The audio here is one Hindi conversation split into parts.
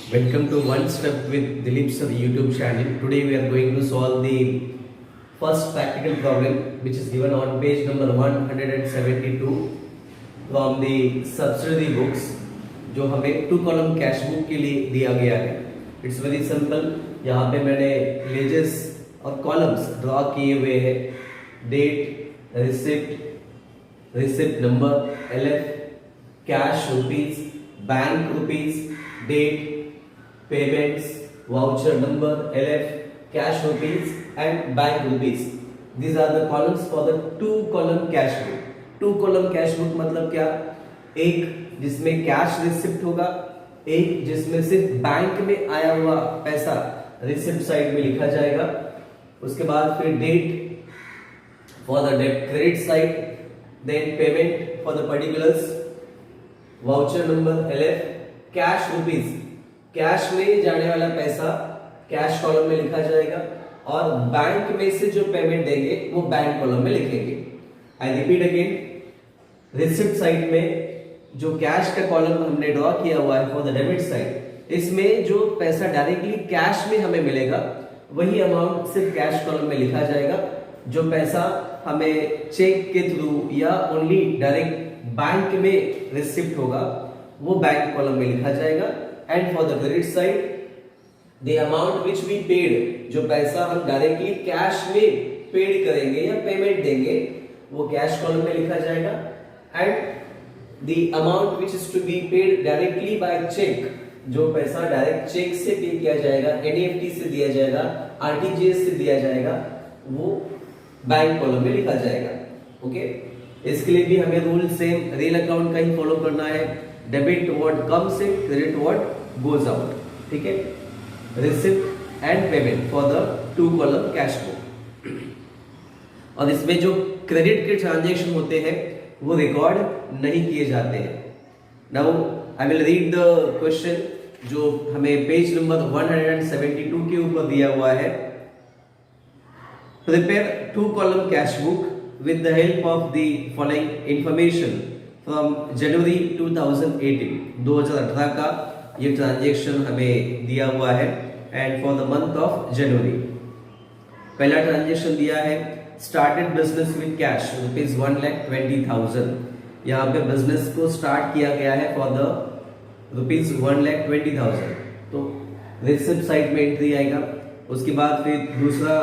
Welcome to One Step with Dilip Sir YouTube channel. Today we are going to solve the first practical problem which is given on page number 172 from the subsidiary books जो हमें टू कॉलम कैश बुक के लिए दिया गया है. It's very simple. यहाँ पे मैंने लेजेस और कॉलम्स ड्रॉ किए हुए हैं. Date, receipt number LF, cash rupees, bank rupees, date, payments, voucher number LF, cash rupees and bank rupees. These are the columns for the two column cash book. Two column cash book मतलब क्या? एक जिसमें कैश रिसिप्ट होगा, एक जिसमें सिर्फ बैंक में आया हुआ पैसा रिसिप्ट साइड में लिखा जाएगा. उसके बाद फिर date for the date credit side, then payment for the particulars, voucher number LF, cash rupees cash में जाने वाला पैसा कैश कॉलम में लिखा जाएगा और बैंक में से जो पेमेंट देंगे वो बैंक कॉलम में लिखेंगे. आई रिपीट अगेन, रिसिप्ट साइड में जो कैश का कॉलम हमने ड्रॉ किया हुआ है फॉर द डेबिट साइड, इसमें जो पैसा डायरेक्टली कैश में हमें मिलेगा वही अमाउंट सिर्फ कैश कॉलम में लिखा जाएगा. जो पैसा हमें चेक के थ्रू या ओनली डायरेक्ट बैंक में रिसिप्ट होगा वो बैंक कॉलम में लिखा जाएगा. And for the credit side, the amount which we paid, जो पैसा हम डायरेक्टली कैश में पेड करेंगे या पेमेंट देंगे वो कैश कॉलम में लिखा जाएगा. And the amount which is to be paid directly by check, जो पैसा डायरेक्ट चेक से पे किया जाएगा, NEFT से दिया जाएगा, RTGS से दिया जाएगा, वो बैंक कॉलम में लिखा जाएगा. ओके, इसके लिए भी हमें रूल सेम रियल अकाउंट का ही फॉलो करना है. Debit what comes in, credit what goes out. ठीक है, receipt and payment for the two column cash book. और इसमें जो क्रेडिट के ट्रांजैक्शन होते हैं वो रिकॉर्ड नहीं किए जाते हैं. Now I will read the question जो हमें पेज नंबर 172 के ऊपर दिया हुआ है. Prepare two column cash book with the help of the following information from January 2018. 2018 का ये ट्रांजेक्शन हमें दिया हुआ है and for the month of January. पहला ट्रांजेक्शन दिया है, स्टार्टेड बिजनेस विद कैश ₹1,20,000. यहाँ पे बिजनेस को स्टार्ट किया गया है फॉर द ₹1,20,000. तो रिसिप्ट साइड में एंट्री आएगा. उसके बाद फिर दूसरा,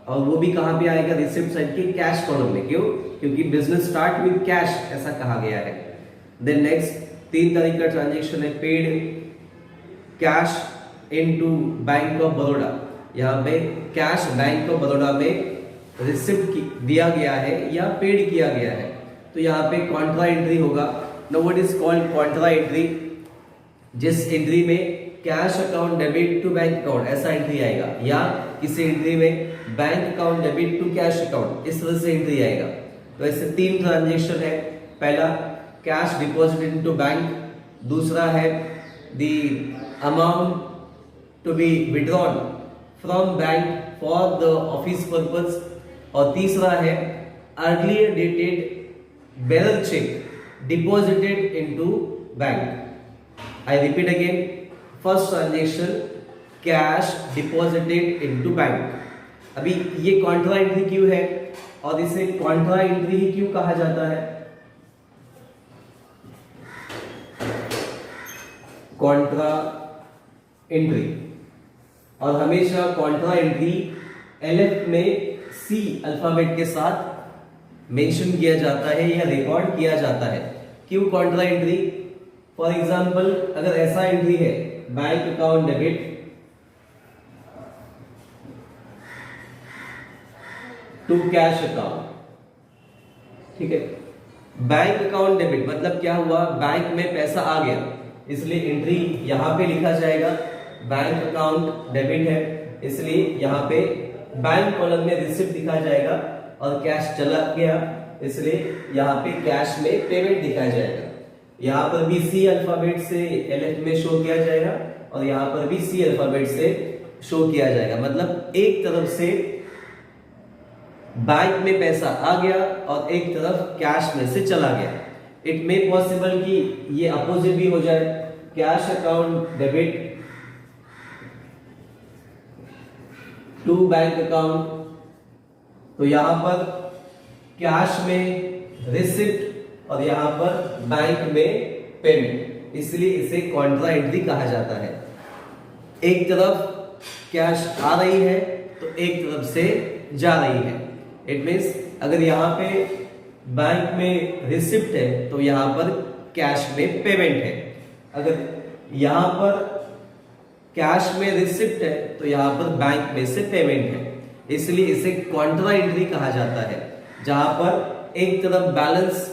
और वो भी कहां पे आएगा, रिसिप्ट साइड के कैश कॉलम में. क्यों? क्योंकि बिजनेस स्टार्ट विद कैश ऐसा कहा गया है. देन नेक्स्ट 3 तारीख का ट्रांजैक्शन है, paid cash into bank of Baroda. यहाँ पे कैश बैंक ऑफ बड़ौदा में रिसिप्ट दिया गया है या पेड किया गया है, तो यहाँ पे कॉन्ट्रा एंट्री होगा. Now what is called contra entry? जिस एंट्री में cash account debit to bank account ऐसा एंट्री आएगा, या किसी एंट्री में bank account debit to cash account इस तरह से एंट्री आएगा. तो ऐसे 3 ट्रांजैक्शन है. पहला कैश डिपॉजिट इनटू बैंक, दूसरा है the amount to be withdrawn from bank for the office purpose, और तीसरा है earlier dated bearer cheque deposited into bank. I repeat again, first transaction cash deposited into bank. अभी ये कॉन्ट्रा एंट्री क्यों है और इसे कॉन्ट्रा एंट्री ही क्यों कहा जाता है? कॉन्ट्रा एंट्री, और हमेशा कॉन्ट्रा एंट्री LF में C अल्फाबेट के साथ मेंशन किया जाता है या रिकॉर्ड किया जाता है. क्यों कॉन्ट्रा एंट्री? फॉर एग्जांपल, अगर ऐसा एंट्री है, bank account debit to cash account, ठीक है, बैंक अकाउंट डेबिट मतलब क्या हुआ, बैंक में पैसा आ गया, इसलिए एंट्री यहां पे लिखा जाएगा. बैंक अकाउंट डेबिट है इसलिए यहां पे बैंक कॉलम में रिसिप्ट लिखा जाएगा, और कैश चला गया इसलिए यहां पे कैश में पेमेंट दिखाया जाएगा. यहां पर भी C अल्फाबेट से LF में शो किया जाएगा और यहां पर भी C अल्फाबेट से शो किया जाएगा. मतलब एक तरफ से बैंक में पैसा आ गया और एक तरफ कैश में से चला गया. इट मे पॉसिबल कि ये अपोजिट भी हो जाए, cash account debit to bank account, तो यहां पर कैश में रिसिप्ट और यहां पर बैंक में पेमेंट, इसलिए इसे कॉन्ट्रा एंट्री कहा जाता है। एक तरफ कैश आ रही है तो एक तरफ से जा रही है। इट मीन्स अगर यहाँ पे बैंक में रिसिप्ट है तो यहाँ पर कैश में पेमेंट है, अगर यहाँ पर कैश में रिसिप्ट है तो यहाँ पर बैंक में से पेमेंट है, इसलिए इसे कॉन्ट्रा एंट्री कहा जाता है। जहां पर एक तरफ बैलेंस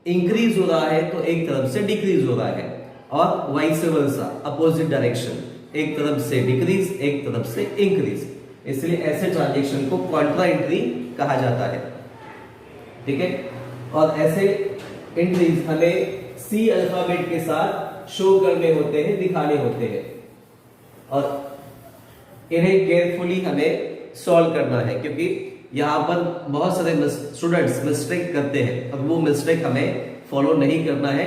इंक्रीज हो रहा है तो एक तरफ से डिक्रीज हो रहा है, और वाइस वर्सा अपोजिट डायरेक्शन, एक तरफ से डिक्रीज एक तरफ से इंक्रीज, इसलिए ऐसे ट्रांजेक्शन को कॉन्ट्रा एंट्री कहा जाता है। ठीक है, और ऐसे एंट्रीज हमें सी अल्फाबेट के साथ शो करने होते हैं, दिखाने होते हैं, और इन्हें केयरफुली हमें सॉल्व करना है, क्योंकि यहाँ पर बहुत सारे स्टूडेंट्स मिस्टेक करते हैं और वो मिस्टेक हमें फॉलो नहीं करना है,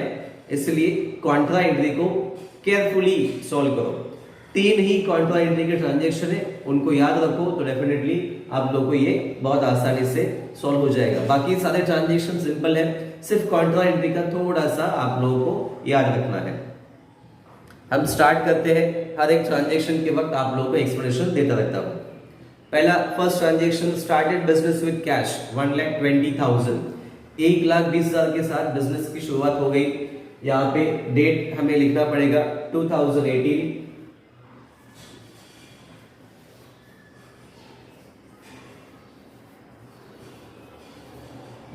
इसलिए कॉन्ट्रा एंट्री को केयरफुली सॉल्व करो। 3 ही कॉन्ट्रा एंट्री के ट्रांजेक्शन है, उनको याद रखो तो डेफिनेटली आप लोगों को ये बहुत आसानी से सॉल्व हो जाएगा। बाकी सारे ट्रांजेक्शन सिंपल है, सिर्फ कॉन्ट्रा एंट्री का थोड़ा सा आप लोगों को याद रखना है। हम स्टार्ट करते हैं, हर एक ट्रांजेक्शन के वक्त आप लोगों को एक्सप्लेनेशन देता रहता हूँ। पहला first transaction, started business with cash 1,20,000, 1,20,000 के साथ बिजनेस की शुरुआत हो गई। यहाँ पे डेट हमें लिखना पड़ेगा 2018,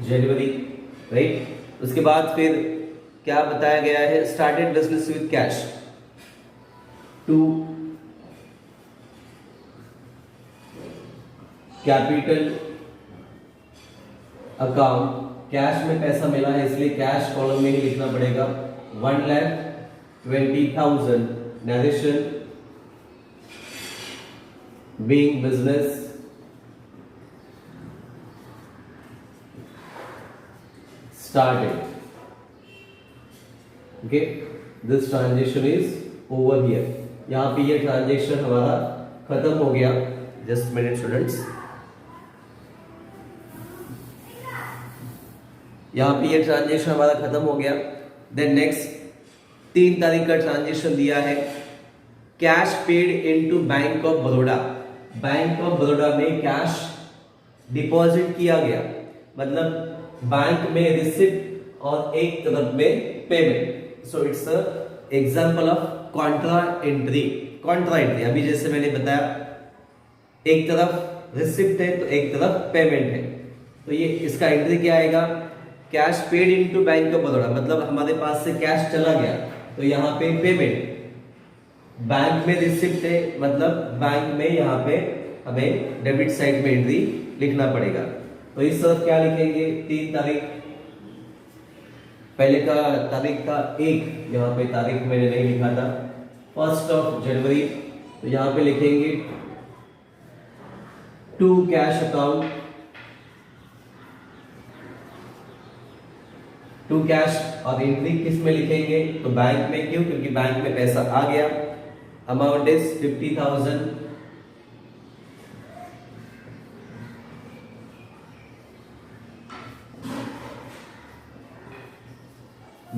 जनवरी, राइट। उसके बाद फिर क्या बताया गया है, started business with cash to capital account, cash में पैसा मिला है इसलिए कैश कॉलम में ही लिखना पड़ेगा 1,20,000, narration being business started. Okay, this transaction is over here. यहाँ पे ये ट्रांजेक्शन हमारा खत्म हो गया। जस्ट मिनट स्टूडेंट्स, यहाँ पे ये ट्रांजेक्शन हमारा खत्म हो गया। देन नेक्स्ट 3 तारीख का ट्रांजेक्शन दिया है, cash paid into bank of Baroda, bank of Baroda में कैश डिपॉजिट किया गया, मतलब बैंक में रिसिप्ट और एक तरफ में payment. So it's a example of Contra entry. Contra entry अभी जैसे मैंने बताया, एक तरफ रिसिप्ट है तो एक तरफ पेमेंट है, तो ये इसका एंट्री क्या आएगा, cash paid into bank of Baroda, मतलब हमारे पास से कैश चला गया तो यहाँ पे पेमेंट, बैंक में रिसिप्ट है मतलब बैंक में यहाँ पे हमें डेबिट साइड में एंट्री लिखना पड़ेगा। तो इस तरफ क्या लिखेंगे, 3 तारीख, पहले का तारीख था 1, यहाँ पे तारीख मैंने नहीं लिखा था, 1 जनवरी, तो यहाँ पे लिखेंगे to cash account, to cash, और एंट्री किस में लिखेंगे तो बैंक में। क्यों, क्योंकि बैंक में पैसा आ गया। Amount is 50,000,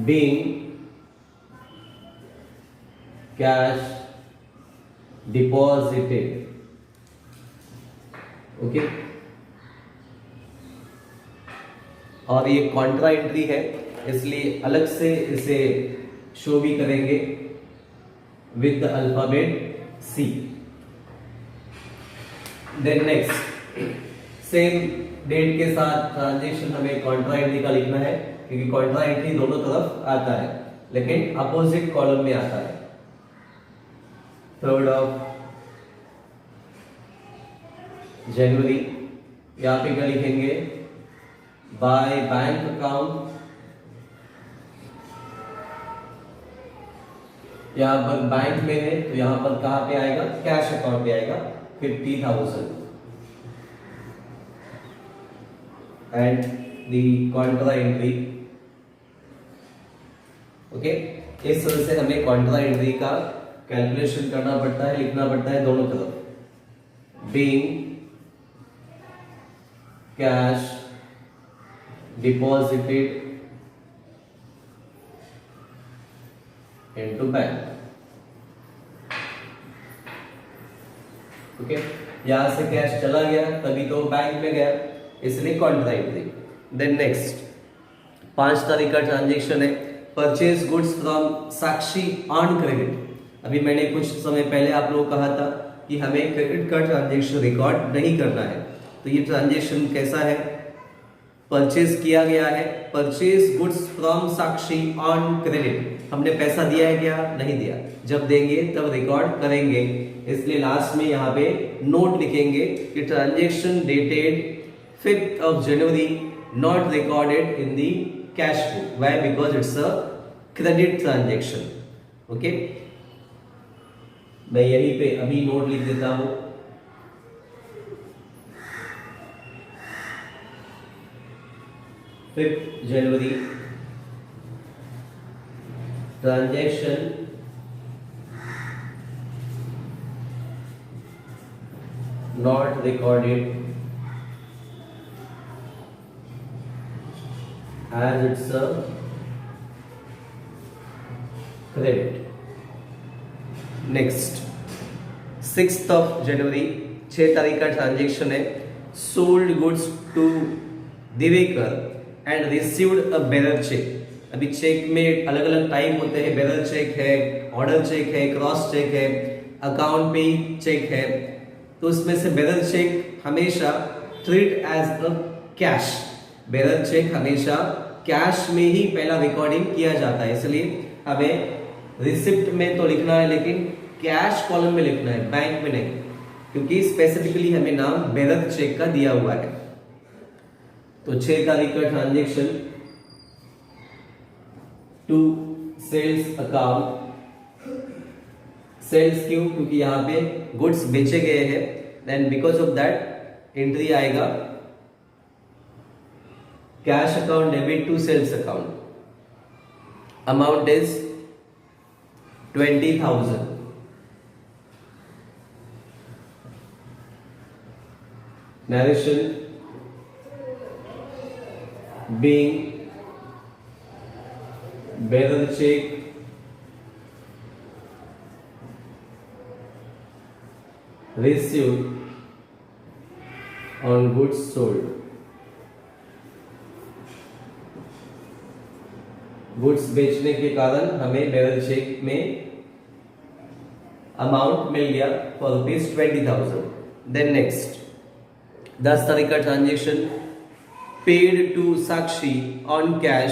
being cash deposited. Okay, और ये कॉन्ट्रा एंट्री है इसलिए अलग से इसे शो भी करेंगे with the alphabet C. Then next same date के साथ ट्रांजेक्शन हमें कॉन्ट्रा एंट्री का लिखना है, क्योंकि कॉन्ट्रा एंट्री दोनों तरफ आता है लेकिन अपोजिट कॉलम में आता है। 3 जनवरी, यहाँ पे क्या लिखेंगे, बाय बैंक अकाउंट, यहाँ पर बैंक में है तो यहाँ पर कहाँ पे आएगा, कैश अकाउंट पे आएगा 50,000 and the Contra entry. Okay, इस तरह से हमें कॉन्ट्रा एंट्री का कैलकुलेशन करना पड़ता है, लिखना पड़ता है दोनों तरफ। being cash deposited into bank. Okay, यहां से कैश चला गया तभी तो बैंक में गया, इसलिए कॉन्ट्रा एंट्री। देन नेक्स्ट 5 तारीख का ट्रांजेक्शन है, purchase goods from Sakshi on credit. अभी मैंने कुछ समय पहले आप लोगों को कहा था कि हमें क्रेडिट का ट्रांजेक्शन रिकॉर्ड नहीं करना है, तो ये ट्रांजेक्शन कैसा है, परचेज किया गया है, purchase goods from Sakshi on credit. हमने पैसा दिया है क्या, नहीं दिया, जब देंगे तब रिकॉर्ड करेंगे, इसलिए लास्ट में यहाँ पे नोट लिखेंगे कि transaction dated 5th of January not recorded in the cash book. Why? Because it's a credit transaction. Okay? मैं यहीं पे अभी नोट लिख देता हूं, January transaction not recorded as it's a credit. Next 6th of January 6 तारीख का ट्रांजेक्शन है, sold goods to Divekar and received a bearer cheque. अभी चेक में अलग अलग टाइप होते हैं, बेरर चेक है, ऑर्डर चेक है, क्रॉस चेक है, अकाउंट पे चेक है, तो उसमें से बेरर चेक हमेशा treat as a cash, bearer cheque हमेशा कैश में ही पहला रिकॉर्डिंग किया जाता है, इसलिए हमें रिसिप्ट में तो लिखना है लेकिन कैश कॉलम में लिखना है, बैंक में नहीं, क्योंकि स्पेसिफिकली हमें नाम बेरर चेक का दिया हुआ है। तो 6 तारीख का transaction to sales account, sales क्यों, क्योंकि यहां पे गुड्स बेचे गए हैं, then because of that entry आएगा cash account debit to sales account, amount is 20,000, narration being bearer check received on goods sold, goods बेचने के कारण हमें बेरर चेक में अमाउंट मिल गया फॉर ₹20,000। देन नेक्स्ट 10 तारीख का transaction paid to Sakshi on cash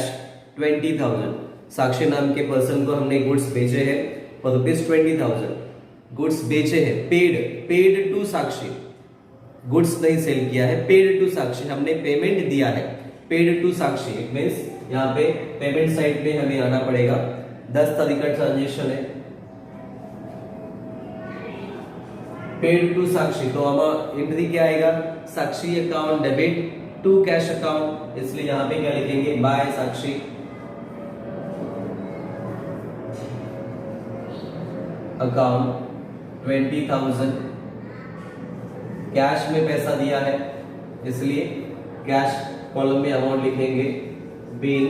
20,000, Sakshi नाम के पर्सन को हमने गुड्स बेचे हैं फॉर ₹20,000, गुड्स बेचे हैं, पेड टू साक्षी, गुड्स नहीं सेल किया है, पेड टू साक्षी, हमने पेमेंट दिया है, paid to Sakshi, it means यहाँ पे पेमेंट साइड पे हमें आना पड़ेगा। 10 तारीख का ट्रांजेक्शन है, पेड टू साक्षी, तो हमारा एंट्री क्या आएगा, Sakshi account debit to cash account, इसलिए यहां पे क्या लिखेंगे, बाय साक्षी अकाउंट 20,000, कैश में पैसा दिया है इसलिए कैश कॉलम में अमाउंट लिखेंगे, being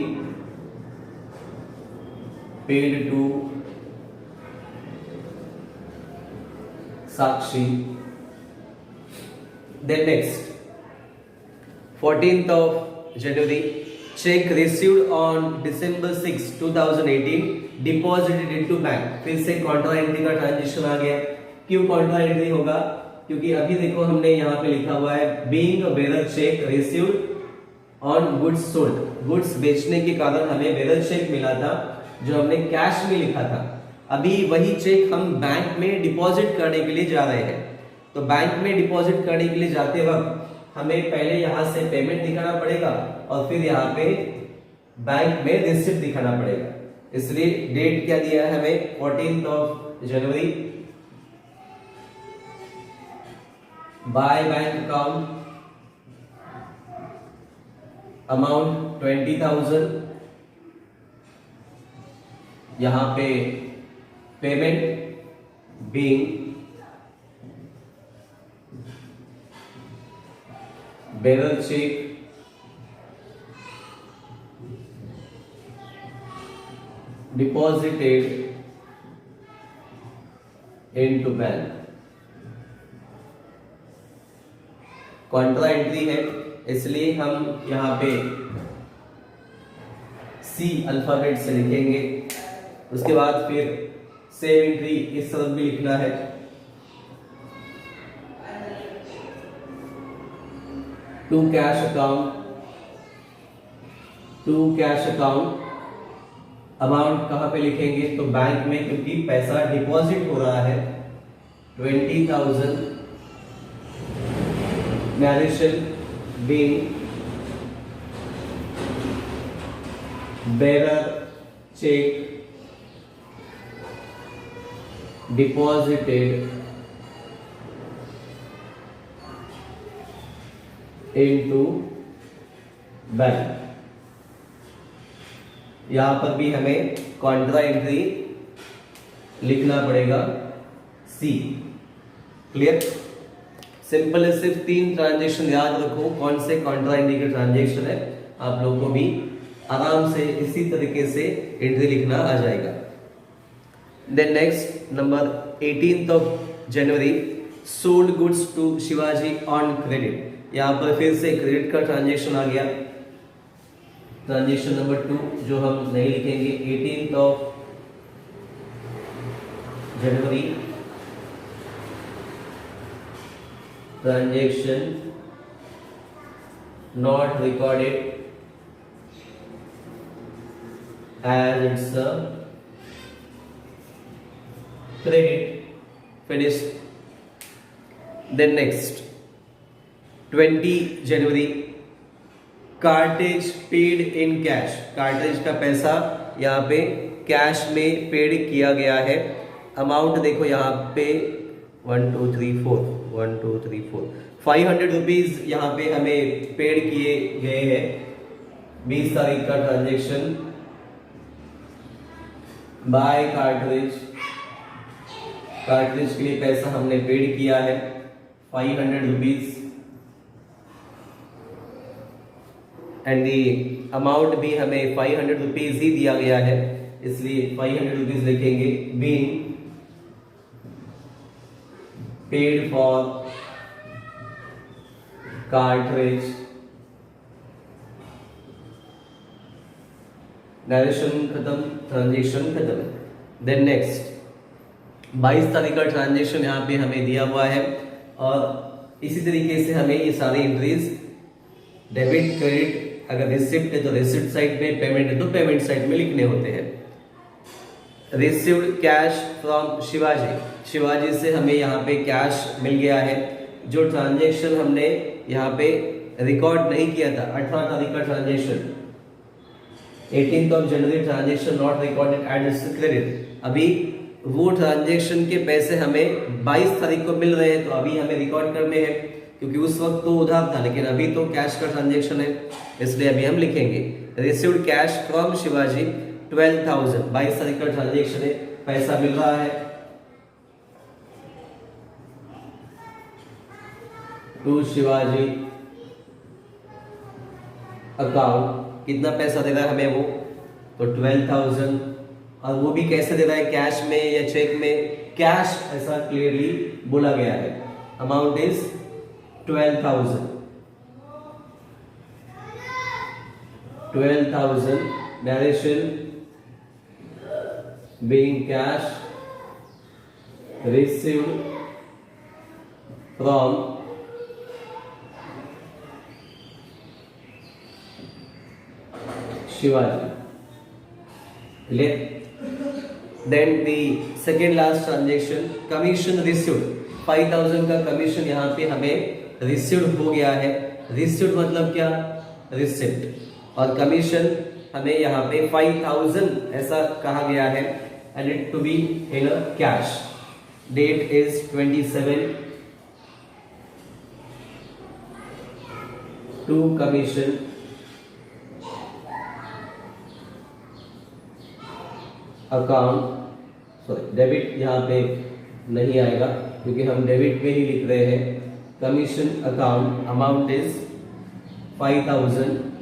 paid to Sakshi. Then next 14th of January check received on December 6, 2018 deposited into bank, फिर से कॉन्ट्रा एंट्री का ट्रांजेक्शन आ गया। क्यों कॉन्ट्रा एंट्री होगा, क्योंकि अभी देखो हमने यहाँ पे लिखा हुआ है being a bearer check received on goods sold, goods बेचने के कारण हमें बेरर चेक मिला था जो हमने कैश में लिखा था, अभी वही चेक हम बैंक में डिपॉजिट करने के लिए जा रहे हैं। तो बैंक में डिपॉजिट करने के लिए जाते वक्त हमें पहले यहां से पेमेंट दिखाना पड़ेगा और फिर यहाँ पे बैंक में रिसिप्ट दिखाना पड़ेगा, इसलिए डेट क्या दिया है हमें 14th of January, by bank account amount 20,000, यहां पे payment being bearer check deposited into bank. Contra entry है इसलिए हम यहाँ पे सी अल्फाबेट से लिखेंगे। उसके बाद फिर सेम एंट्री इस तरफ भी लिखना है। टू कैश अकाउंट अमाउंट कहां पे लिखेंगे तो बैंक में, क्योंकि पैसा डिपॉजिट हो रहा है 20,000 narration being bearer cheque deposited into bank. यहां पर भी हमें कॉन्ट्रा एंट्री लिखना पड़ेगा सी। क्लियर? सिंपल है, सिर्फ 3 ट्रांजेक्शन याद रखो कौन से कॉन्ट्रा एंट्री के ट्रांजेक्शन है। आप लोगों को भी आराम से इसी तरीके से एंट्री लिखना आ जाएगा। Then next number 18th of January sold goods to Shivaji on credit. यहां पर फिर से क्रेडिट का ट्रांजेक्शन आ गया। ट्रांजेक्शन नंबर 2 जो हम नहीं लिखेंगे, 18th of January transaction not recorded as it's a credit, finished. Then next 20 January cartage paid in cash. Cartage का पैसा यहाँ पे कैश में पेड किया गया है। अमाउंट देखो यहाँ पे 1 2 3 4 1 2 3 4 500 रुपीज यहाँ पे हमें पेड किए गए हैं। 20 तारीख का ट्रांजेक्शन बाय कार्ट्रिज। कार्ट्रिज के लिए पैसा हमने पेड किया है 500 रुपीज एंड दी अमाउंट भी हमें 500 रुपीज ही दिया गया है, इसलिए 500 रुपीज लिखेंगे। Being paid for cartridge. Narration खत्म, ट्रांजेक्शन खत्म। देन नेक्स्ट 22 तारीख का ट्रांजेक्शन यहाँ पे हमें दिया हुआ है और इसी तरीके से हमें ये सारी एंट्रीज डेबिट क्रेडिट, अगर रिसिप्ट है तो रिसिप्ट साइड में, पेमेंट है तो पेमेंट साइड में लिखने होते हैं। Received cash from Shivaji. Shivaji से हमें यहाँ पे कैश मिल गया है। जो ट्रांजेक्शन हमने यहाँ पे रिकॉर्ड नहीं किया था, 18 तारीख का transaction, 18th of January transaction not recorded as credit. अभी वो ट्रांजेक्शन के पैसे हमें 22 तारीख को मिल रहे हैं, तो अभी हमें रिकॉर्ड करने हैं क्योंकि उस वक्त तो उधार था, लेकिन अभी तो कैश का ट्रांजेक्शन है, इसलिए अभी हम लिखेंगे रिसीव्ड कैश फ्रॉम शिवाजी 12,000। 22 तारीख का ट्रांजेक्शन है, पैसा मिल रहा है टू शिवाजी अकाउंट। कितना पैसा दे रहा है हमें वो, तो 12,000। और वो भी कैसे दे रहा है, कैश में या चेक में? कैश ऐसा क्लियरली बोला गया है। Amount is 12,000। 12,000 narration being cash received from Shivaji. Clear? Then the second last transaction, commission received। 5,000 का कमीशन यहाँ पे हमें रिसीव्ड हो गया है। रिसीव्ड मतलब क्या? रिसिप्ट। और कमीशन हमें यहाँ पे 5,000 ऐसा कहा गया है and it to be in a cash. Date is 27 to commission account, sorry debit यहाँ पे नहीं आएगा क्योंकि हम डेबिट पे ही लिख रहे हैं। Commission account amount is 5,000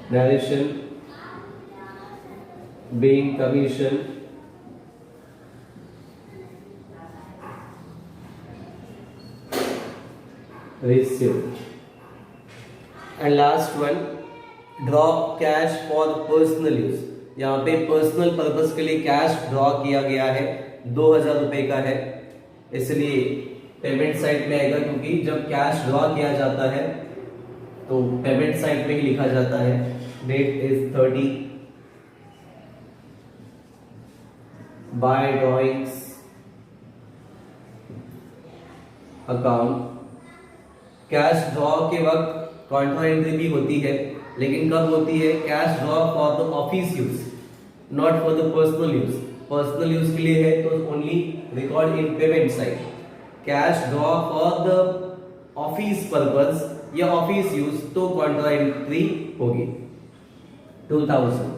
narration being commission received. And last one, draw cash for personal use. यहाँ पे पर्सनल पर्पस के लिए कैश ड्रॉ किया गया है, 2,000 रुपए का है, इसलिए पेमेंट साइड में आएगा, क्योंकि जब कैश ड्रॉ किया जाता है तो पेमेंट साइड में ही लिखा जाता है। Date is 30 by drawings account. Cash draw के वक्त कॉन्ट्रा एंट्री भी होती है, लेकिन कब होती है? Cash draw for the office use, not for the personal use. Personal use के लिए है तो only record in payment side. Cash draw for the office purpose या ऑफिस यूज तो कॉन्ट्रा एंट्री होगी 2000।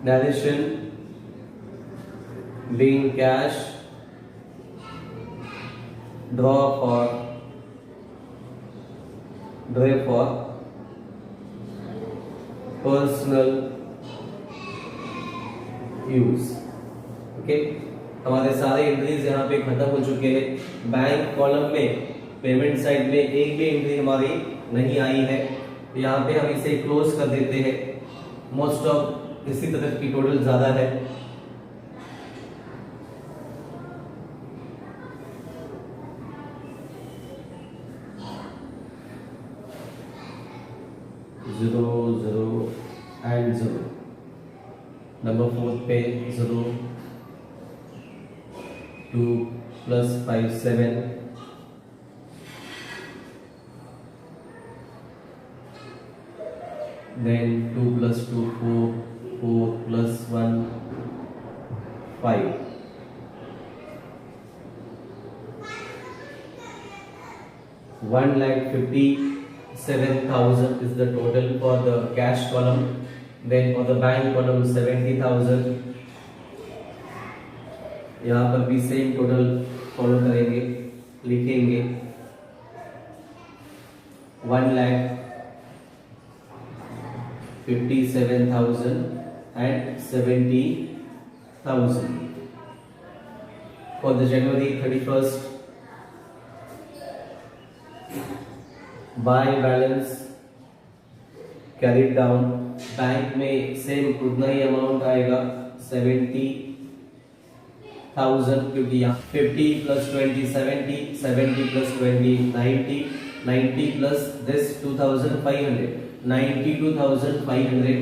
Narration being cash draw for personal use. Okay, हमारे सारे एंट्रीज यहाँ पे खत्म हो चुके हैं। बैंक कॉलम में पेमेंट साइड में एक भी एंट्री हमारी नहीं आई है, तो यहाँ पे हम इसे क्लोज कर देते हैं। मोस्ट ऑफ इसी तरह की टोटल ज्यादा है। Zero zero and zero, number 4 पे 0 2 + 5 7, then 2 + 2 4, 4 + 1 5, 1,57,000 is the total for the cash column. Then for the bank column 70,000, यहाँ पर भी सेम टोटल फॉलो करेंगे, लिखेंगे 1,57,000 and 70,000 for the January 31st। By balance carried down, bank में सेम उतना ही अमाउंट आएगा 70,000, क्योंकि यहाँ 50 + 20 70, 70 + 20 90, 90 + this 2,500, 92,500।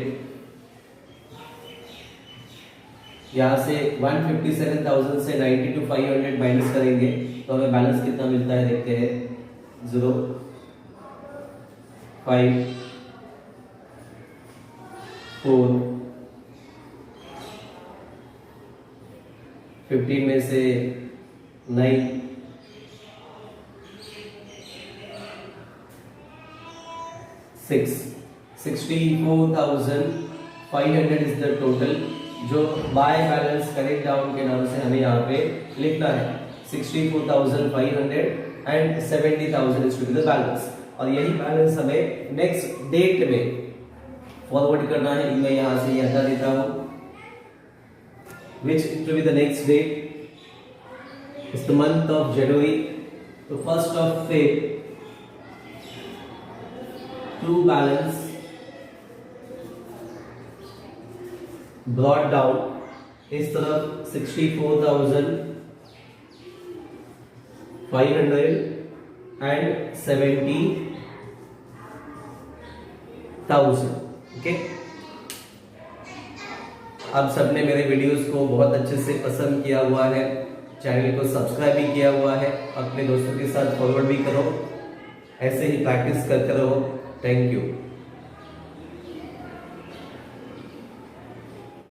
यहाँ से 157,000 से 92,500 माइनस करेंगे तो हमें बैलेंस कितना मिलता है देखते हैं। 0 5 4 15 में से 9 6 64,500 इज द टोटल, जो बाय बैलेंस करेक्ट डाउन के नाम से हमें यहाँ पे लिखना है। 64,500 and 70,000 is to be the balance, और यही बैलेंस हमें नेक्स्ट डेट में फॉरवर्ड करना है। मैं यहां से हटा देता हूं, which will be the next date is the month of January, तो 1st of Feb true balance brought down इस तरफ 64,500 and 70,000। ओके, आप सबने मेरे वीडियोस को बहुत अच्छे से पसंद किया हुआ है, चैनल को सब्सक्राइब भी किया हुआ है, अपने दोस्तों के साथ फॉरवर्ड भी करो, ऐसे ही प्रैक्टिस करते रहो। Thank you.